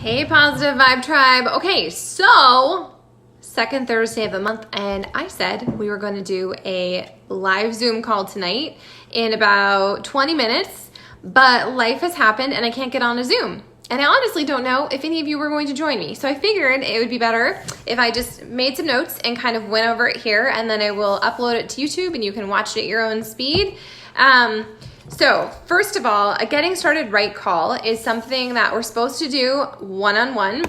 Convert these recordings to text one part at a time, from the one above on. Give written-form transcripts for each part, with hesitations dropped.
Hey, Positive Vibe Tribe. Okay, so second Thursday of the month, and I said we were going to do a live Zoom call tonight in about 20 minutes, but life has happened and I can't get on a Zoom. And I honestly don't know if any of you were going to join me. So I figured it would be better if I just made some notes and kind of went over it here, and then I will upload it to YouTube and you can watch it at your own speed. So first of all, a getting started right call is something that we're supposed to do one-on-one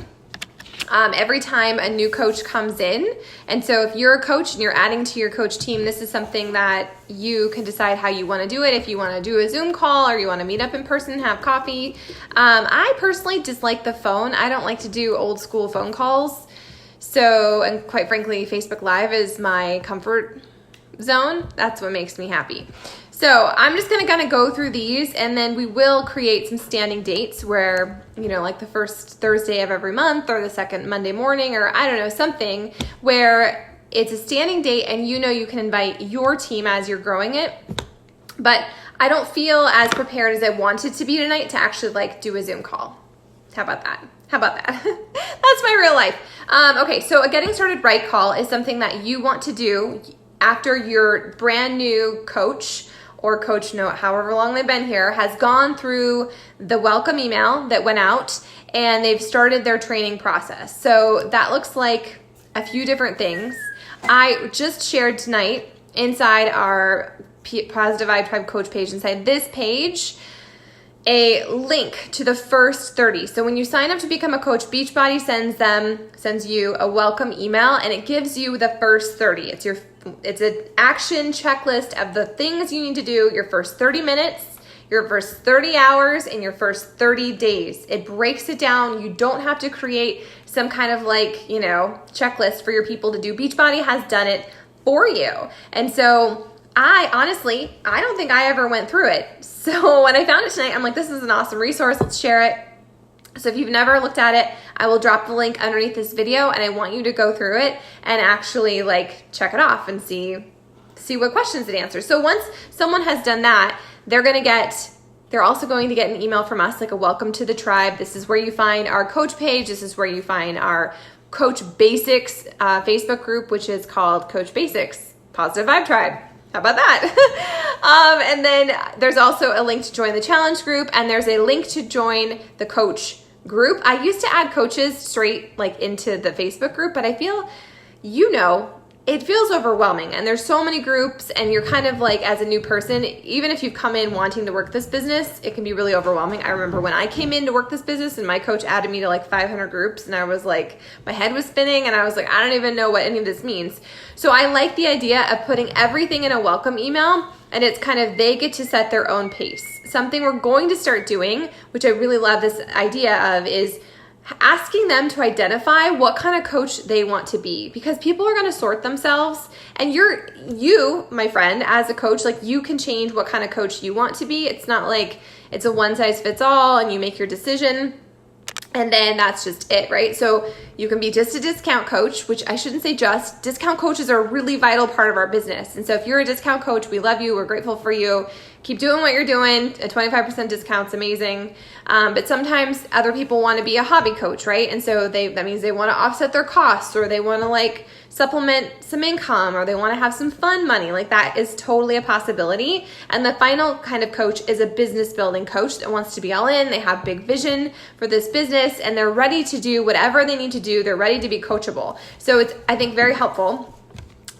every time a new coach comes in. And so if you're a coach and you're adding to your coach team, this is something that you can decide how you want to do it. If you want to do a Zoom call or you want to meet up in person, have coffee. I personally dislike the phone. I don't like to do old school phone calls. So, and quite frankly, Facebook Live is my comfort zone. That's what makes me happy. So I'm just gonna kind of go through these, and then we will create some standing dates where, you know, like the first Thursday of every month or the second Monday morning, or I don't know, something where it's a standing date and you know you can invite your team as you're growing it. But I don't feel as prepared as I wanted to be tonight to actually like do a Zoom call. How about that? How about that? That's my real life. Okay, so a getting started right call is something that you want to do after your brand new coach or coach note, however long they've been here, has gone through the welcome email that went out and they've started their training process. So that looks like a few different things. I just shared tonight inside our Positive Vibe Tribe coach page, inside this page, a link to the first 30. So when you sign up to become a coach, Beachbody sends you a welcome email, and it gives you the first 30. It's an action checklist of the things you need to do your first 30 minutes, your first 30 hours, and your first 30 days. It breaks it down. You don't have to create some kind of like, you know, checklist for your people to do. Beachbody has done it for you. And so I don't think I ever went through it. So when I found it tonight, I'm like, this is an awesome resource. Let's share it. So if you've never looked at it, I will drop the link underneath this video, and I want you to go through it and actually like check it off and see what questions it answers. So once someone has done that, they're also going to get an email from us, like a welcome to the tribe. This is where you find our coach page. This is where you find our Coach Basics Facebook group, which is called Coach Basics Positive Vibe Tribe. How about that? And then there's also a link to join the challenge group, and there's a link to join the coach group. I used to add coaches straight like into the Facebook group, but I feel, it feels overwhelming, and there's so many groups, and you're kind of like, as a new person, even if you've come in wanting to work this business, it can be really overwhelming. I remember when I came in to work this business and my coach added me to like 500 groups, and I was like, my head was spinning, and I was like, I don't even know what any of this means. So I like the idea of putting everything in a welcome email, and it's kind of, they get to set their own pace. Something we're going to start doing, which I really love this idea of, is asking them to identify what kind of coach they want to be, because people are going to sort themselves, and you, my friend, as a coach, like, you can change what kind of coach you want to be. It's not like it's a one size fits all and you make your decision and then that's just it, right? So you can be just a discount coach, which I shouldn't say just. Discount coaches are a really vital part of our business. And so if you're a discount coach, we love you. We're grateful for you. Keep doing what you're doing. A 25% discount's amazing. But sometimes other people want to be a hobby coach, right? And so that means they want to offset their costs, or they want to like supplement some income, or they want to have some fun money. Like, that is totally a possibility. And the final kind of coach is a business building coach that wants to be all in. They have big vision for this business, and they're ready to do whatever they need to do. They're ready to be coachable. So it's, I think, very helpful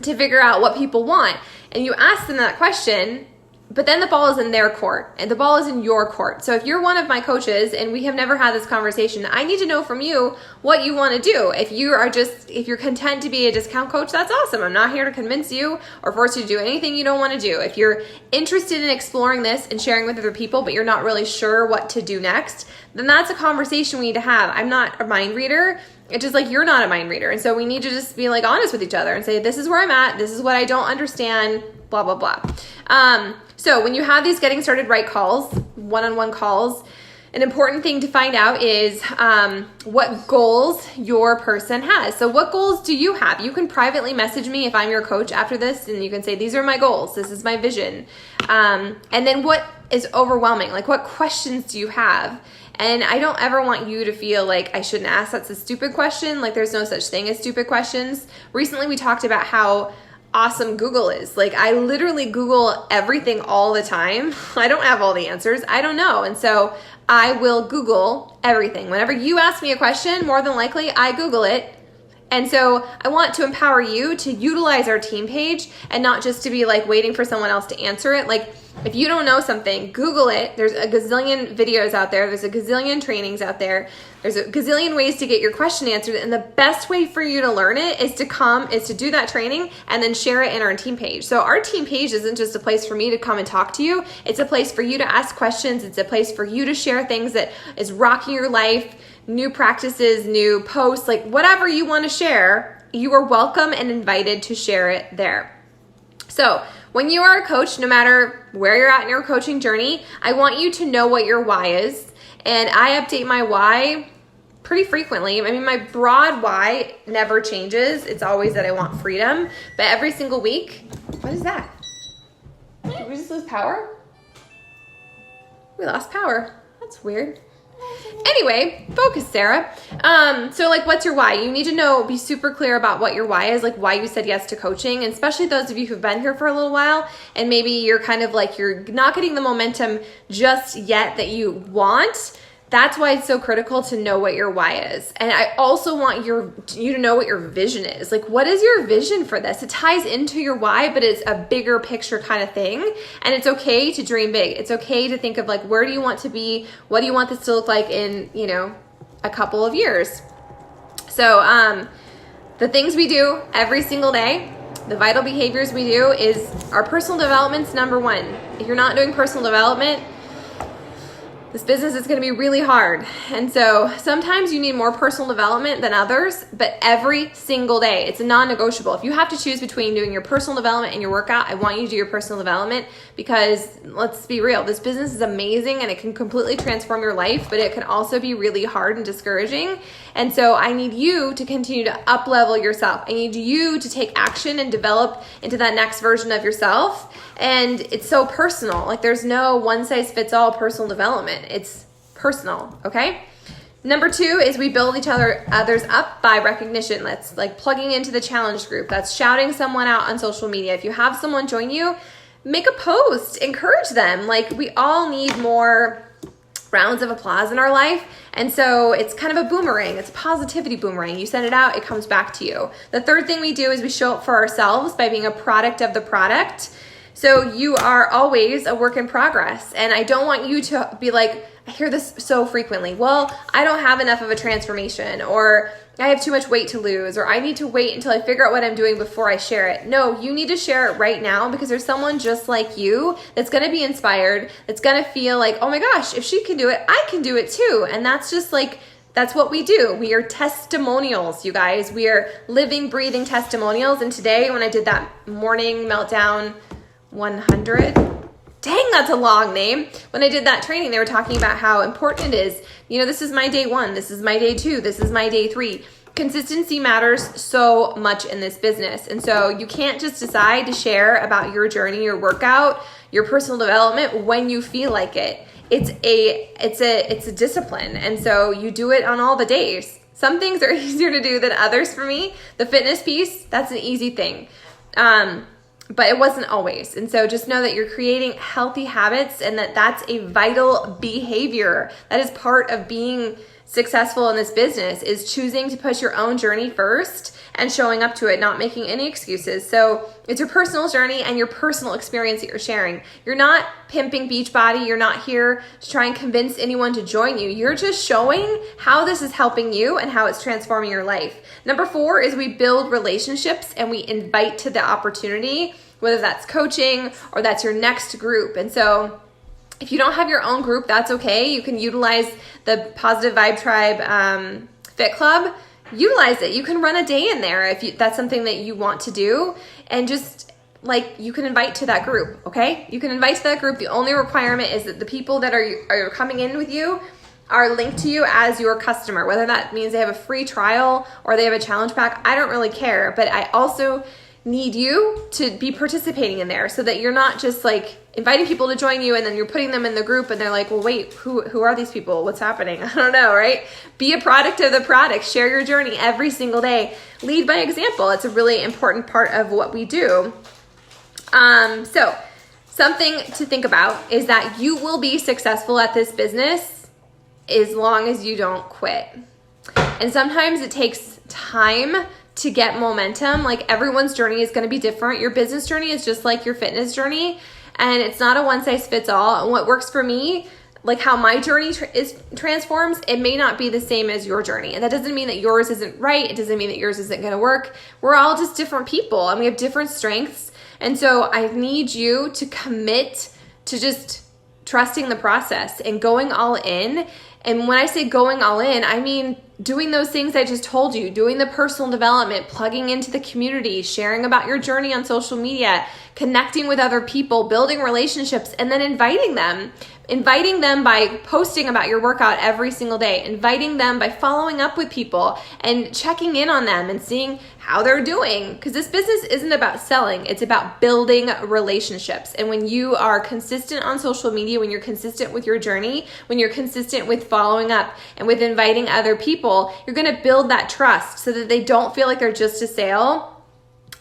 to figure out what people want. And you ask them that question, but then the ball is in their court, and the ball is in your court. So if you're one of my coaches and we have never had this conversation, I need to know from you what you want to do. If you're content to be a discount coach, that's awesome. I'm not here to convince you or force you to do anything you don't want to do. If you're interested in exploring this and sharing with other people, but you're not really sure what to do next, then that's a conversation we need to have. I'm not a mind reader. It's just like, you're not a mind reader. And so we need to just be like honest with each other and say, this is where I'm at. This is what I don't understand, blah, blah, blah. So when you have these getting started right calls, one-on-one calls, an important thing to find out is what goals your person has. So what goals do you have? You can privately message me if I'm your coach after this, and you can say, these are my goals. This is my vision. And then what is overwhelming? Like, what questions do you have? And I don't ever want you to feel like I shouldn't ask. That's a stupid question. Like there's no such thing as stupid questions. Recently we talked about how awesome Google is. Like I literally Google everything all the time. I don't have all the answers. I don't know. And so I will Google everything. Whenever you ask me a question, more than likely I Google it. And so I want to empower you to utilize our team page and not just to be like waiting for someone else to answer it. Like if you don't know something, Google it. There's a gazillion videos out there. There's a gazillion trainings out there. There's a gazillion ways to get your question answered. And the best way for you to learn it is to do that training and then share it in our team page. So our team page isn't just a place for me to come and talk to you. It's a place for you to ask questions. It's a place for you to share things that is rocking your life, new practices, new posts, like whatever you want to share, you are welcome and invited to share it there. So when you are a coach, no matter where you're at in your coaching journey, I want you to know what your why is. And I update my why pretty frequently. I mean, my broad why never changes. It's always that I want freedom. But every single week, what is that? Did we just lose power? We lost power. That's weird. Anyway, focus, Sarah. So like, what's your why? You need to be super clear about what your why is, like why you said yes to coaching, and especially those of you who've been here for a little while, and maybe you're kind of like, you're not getting the momentum just yet that you want. That's why it's so critical to know what your why is. And I also want you to know what your vision is. Like, what is your vision for this? It ties into your why, but it's a bigger picture kind of thing. And it's okay to dream big. It's okay to think of like, where do you want to be? What do you want this to look like in, a couple of years? So the things we do every single day, the vital behaviors we do is our personal development's number one. If you're not doing personal development, this business is going to be really hard. And so sometimes you need more personal development than others, but every single day, it's a non-negotiable. If you have to choose between doing your personal development and your workout, I want you to do your personal development, because let's be real, this business is amazing and it can completely transform your life, but it can also be really hard and discouraging. And so I need you to continue to up-level yourself. I need you to take action and develop into that next version of yourself. And it's so personal. Like there's no one-size-fits-all personal development. It's personal, okay? Number 2 is we build others up by recognition. That's like plugging into the challenge group. That's shouting someone out on social media. If you have someone join you, make a post, encourage them. Like we all need more rounds of applause in our life. And so it's kind of a boomerang. It's a positivity boomerang. You send it out, it comes back to you. The third thing we do is we show up for ourselves by being a product of the product. So you are always a work in progress. And I don't want you to be like, I hear this so frequently. Well, I don't have enough of a transformation, or I have too much weight to lose, or I need to wait until I figure out what I'm doing before I share it. No, you need to share it right now, because there's someone just like you that's going to be inspired, that's going to feel like, oh my gosh, if she can do it, I can do it too. And that's just like, that's what we do. We are testimonials, you guys. We are living, breathing testimonials. And today when I did that morning meltdown 100, dang, that's a long name. When I did that training, they were talking about how important it is. This is my day 1. This is my day 2. This is my day 3. Consistency matters so much in this business. And so you can't just decide to share about your journey, your workout, your personal development when you feel like it. It's a discipline. And so you do it on all the days. Some things are easier to do than others for me. The fitness piece, that's an easy thing. But it wasn't always. And so just know that you're creating healthy habits, and that's a vital behavior. That is part of being successful in this business, is choosing to push your own journey first and showing up to it, not making any excuses. So it's your personal journey and your personal experience that you're sharing. You're not pimping Beachbody. You're not here to try and convince anyone to join you. You're just showing how this is helping you and how it's transforming your life. Number 4 is we build relationships and we invite to the opportunity, whether that's coaching or that's your next group. And so if you don't have your own group, that's okay. You can utilize the Positive Vibe Tribe Fit Club. Utilize it. You can run a day in there if that's something that you want to do, and just like you can invite to that group, okay? You can invite to that group. The only requirement is that the people that are coming in with you are linked to you as your customer, whether that means they have a free trial or they have a challenge pack. I don't really care, but I also need you to be participating in there so that you're not just like inviting people to join you and then you're putting them in the group and they're like, well, wait, who are these people? What's happening? I don't know, right? Be a product of the product. Share your journey every single day. Lead by example. It's a really important part of what we do. So something to think about is that you will be successful at this business as long as you don't quit. And sometimes it takes time to get momentum. Like everyone's journey is going to be different. Your business journey is just like your fitness journey, and it's not a one size fits all. And what works for me, like how my journey transforms, it may not be the same as your journey. And that doesn't mean that yours isn't right. It doesn't mean that yours isn't going to work. We're all just different people and we have different strengths. And so I need you to commit to just trusting the process and going all in. And when I say going all in, I mean doing those things I just told you, doing the personal development, plugging into the community, sharing about your journey on social media, connecting with other people, building relationships, and then inviting them by posting about your workout every single day, inviting them by following up with people and checking in on them and seeing how they're doing. Because this business isn't about selling, it's about building relationships. And when you are consistent on social media, when you're consistent with your journey, when you're consistent with following up and with inviting other people, you're going to build that trust so that they don't feel like they're just a sale.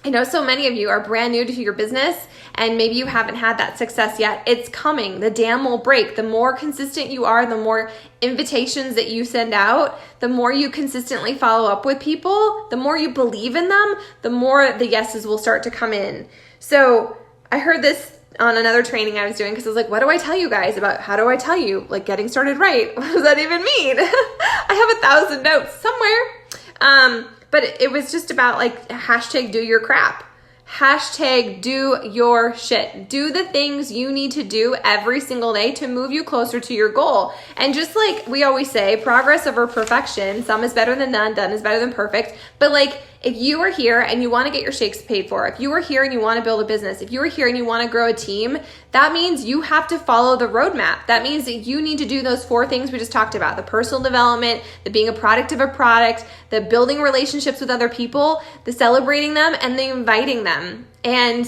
I know so many of you are brand new to your business and maybe you haven't had that success yet. It's coming. The dam will break. The more consistent you are, the more invitations that you send out, the more you consistently follow up with people, the more you believe in them, the more the yeses will start to come in. So I heard this on another training I was doing because I was like, what do I tell you guys about, how do I tell you, like getting started right? What does that even mean? I have 1,000 notes somewhere. But it was just about like hashtag do your crap. Hashtag do your shit. Do the things you need to do every single day to move you closer to your goal. And just like we always say, progress over perfection. Some is better than none, done is better than perfect. But like if you are here and you want to get your shakes paid for, if you are here and you want to build a business, if you are here and you want to grow a team, that means you have to follow the roadmap. That means that you need to do those 4 things we just talked about: the personal development, the being a product of a product, the building relationships with other people, the celebrating them, and the inviting them. And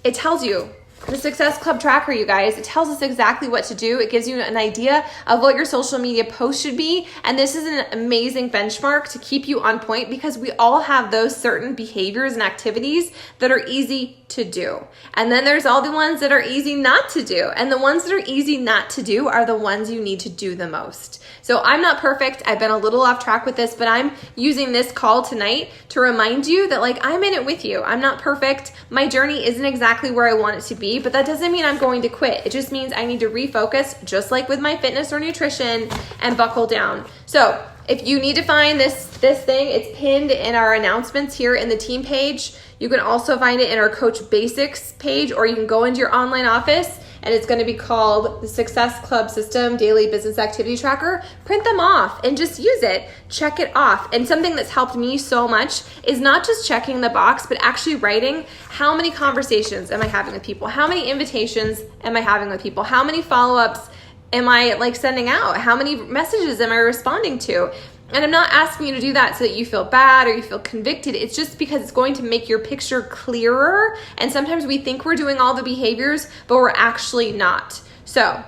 it tells you, the Success Club tracker, you guys, it tells us exactly what to do. It gives you an idea of what your social media post should be. And this is an amazing benchmark to keep you on point because we all have those certain behaviors and activities that are easy to do. And then there's all the ones that are easy not to do. And the ones that are easy not to do are the ones you need to do the most. So I'm not perfect. I've been a little off track with this, but I'm using this call tonight to remind you that like I'm in it with you. I'm not perfect. My journey isn't exactly where I want it to be, but that doesn't mean I'm going to quit. It just means I need to refocus, just like with my fitness or nutrition, and buckle down. So if you need to find this thing, it's pinned in our announcements here in the team page. You can also find it in our Coach Basics page, or you can go into your online office and it's going to be called the Success Club System Daily Business Activity Tracker. Print them off and just use it. Check it off. And something that's helped me so much is not just checking the box, but actually writing how many conversations am I having with people? How many invitations am I having with people? How many follow-ups am I like sending out? How many messages am I responding to? And I'm not asking you to do that so that you feel bad or you feel convicted. It's just because it's going to make your picture clearer. And sometimes we think we're doing all the behaviors, but we're actually not. So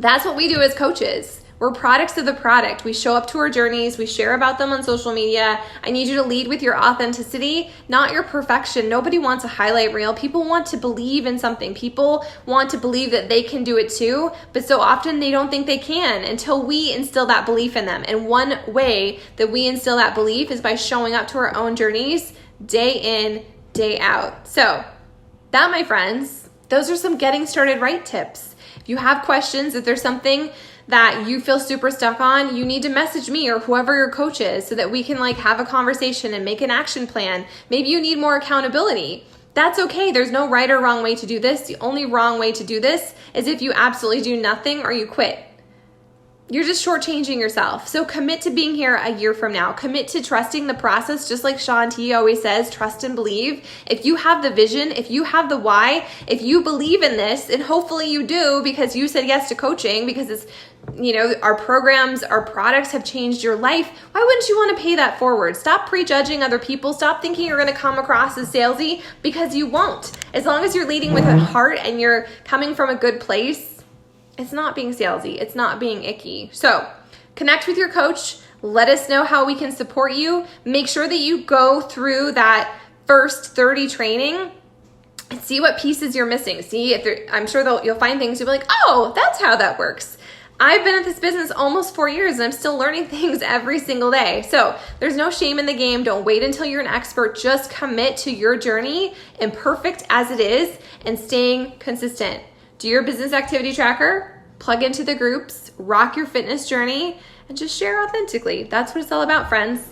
that's what we do as coaches. We're products of the product. We show up to our journeys. We share about them on social media. I need you to lead with your authenticity, not your perfection. Nobody wants a highlight reel. People want to believe in something. People want to believe that they can do it too, but so often they don't think they can until we instill that belief in them. And one way that we instill that belief is by showing up to our own journeys day in, day out. So that, my friends, those are some getting started right tips. If you have questions, if there's something that you feel super stuck on, you need to message me or whoever your coach is so that we can like have a conversation and make an action plan. Maybe you need more accountability. That's okay. There's no right or wrong way to do this. The only wrong way to do this is if you absolutely do nothing or you quit. You're just shortchanging yourself. So commit to being here a year from now. Commit to trusting the process, just like Shaun T always says, trust and believe. If you have the vision, if you have the why, if you believe in this, and hopefully you do because you said yes to coaching, because it's our programs, our products have changed your life. Why wouldn't you want to pay that forward? Stop prejudging other people. Stop thinking you're going to come across as salesy, because you won't. As long as you're leading with a heart and you're coming from a good place, it's not being salesy. It's not being icky. So connect with your coach. Let us know how we can support you. Make sure that you go through that first 30 training and see what pieces you're missing. See if I'm sure you'll find things you'll be like, oh, that's how that works. I've been at this business almost 4 years and I'm still learning things every single day. So there's no shame in the game. Don't wait until you're an expert. Just commit to your journey, imperfect as it is, and staying consistent. Do your business activity tracker, plug into the groups, rock your fitness journey, and just share authentically. That's what it's all about, friends.